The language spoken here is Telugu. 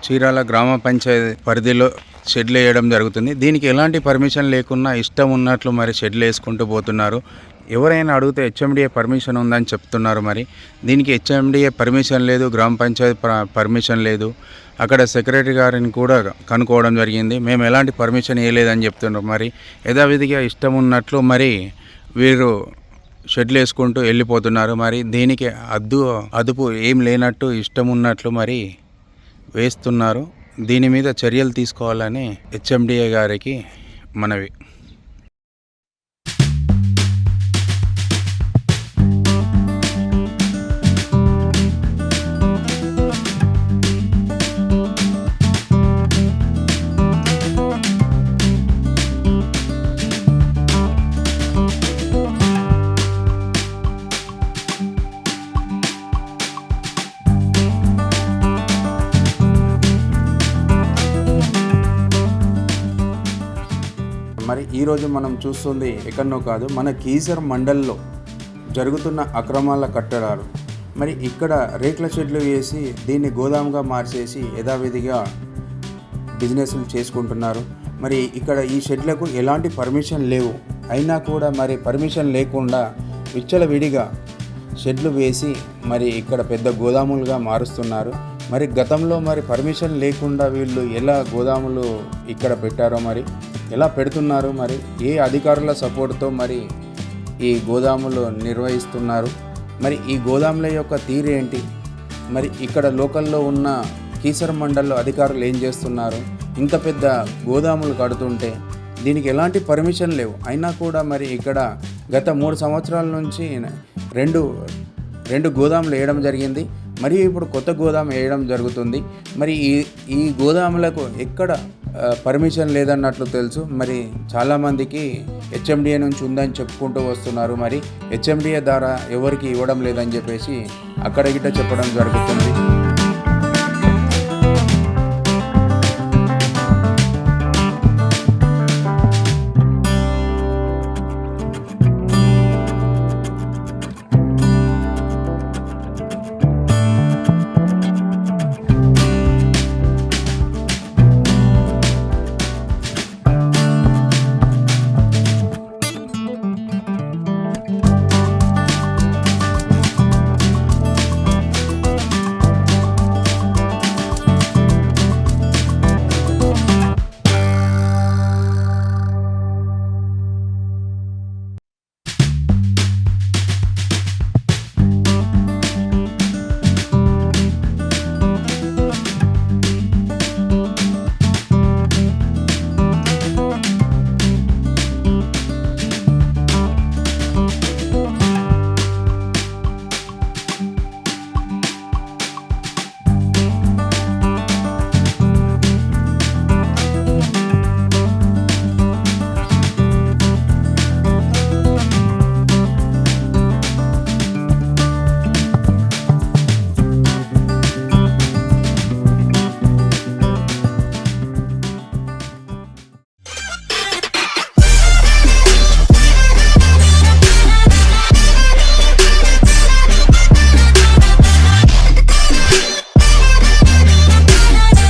చీరాల గ్రామ పంచాయతీ పరిధిలో షెడ్లు వేయడం జరుగుతుంది. దీనికి ఎలాంటి పర్మిషన్ లేకున్నా ఇష్టం ఉన్నట్లు మరి షెడ్లు వేసుకుంటూ పోతున్నారు. ఎవరైనా అడిగితే హెచ్ఎండిఏ పర్మిషన్ ఉందని చెప్తున్నారు. మరి దీనికి హెచ్ఎండిఏ పర్మిషన్ లేదు, గ్రామ పంచాయతీ పర్మిషన్ లేదు. అక్కడ సెక్రటరీ గారిని కూడా కనుక్కోవడం జరిగింది. మేము ఎలాంటి పర్మిషన్ ఇవ్వలేదని చెప్తున్నారు. మరి యథావిధిగా ఇష్టం ఉన్నట్లు మరి వీరు షెడ్లు వేసుకుంటూ వెళ్ళిపోతున్నారు. మరి దీనికి అదుపు ఏం లేనట్టు ఇష్టం ఉన్నట్లు మరి వేస్తున్నారు. దీని మీద చర్యలు తీసుకోవాలని హెచ్ఎండిఏ గారికి మనవి. మరి ఈరోజు మనం చూస్తుంది ఎక్కడనో కాదు, మన కీసర మండల్లో జరుగుతున్న అక్రమాల కట్టడాలు. మరి ఇక్కడ రేకుల షెడ్లు వేసి దీన్ని గోదాముగా మార్చేసి యథావిధిగా బిజినెస్లు చేసుకుంటున్నారు. మరి ఇక్కడ ఈ షెడ్లకు ఎలాంటి పర్మిషన్ లేవు. అయినా కూడా మరి పర్మిషన్ లేకుండా విచ్చలవిడిగా షెడ్లు వేసి మరి ఇక్కడ పెద్ద గోదాములుగా మారుస్తున్నారు. మరి గతంలో మరి పర్మిషన్ లేకుండా వీళ్ళు ఎలా గోదాములు ఇక్కడ పెట్టారో, మరి ఎలా పెడుతున్నారు, మరి ఏ అధికారుల సపోర్ట్తో మరి ఈ గోదాములు నిర్వహిస్తున్నారు, మరి ఈ గోదాముల యొక్క తీరు ఏంటి, మరి ఇక్కడ లోకల్లో ఉన్న కీసర మండల్లో అధికారులు ఏం చేస్తున్నారు. ఇంత పెద్ద గోదాములు కడుతుంటే దీనికి ఎలాంటి పర్మిషన్ లేవు. అయినా కూడా మరి ఇక్కడ గత 3 సంవత్సరాల నుంచి రెండు గోదాములు వేయడం జరిగింది. మరి ఇప్పుడు కొత్త గోదాము వేయడం జరుగుతుంది. మరి ఈ గోదాములకు ఎక్కడ పర్మిషన్ లేదన్నట్లు తెలుసు. మరి చాలామందికి హెచ్ఎండిఏ నుంచి ఉందని చెప్పుకుంటూ వస్తున్నారు. మరి హెచ్ఎండిఏ ద్వారా ఎవరికి ఇవ్వడం లేదని చెప్పేసి అక్కడ గిట్ట చెప్పడం జరుగుతుంది.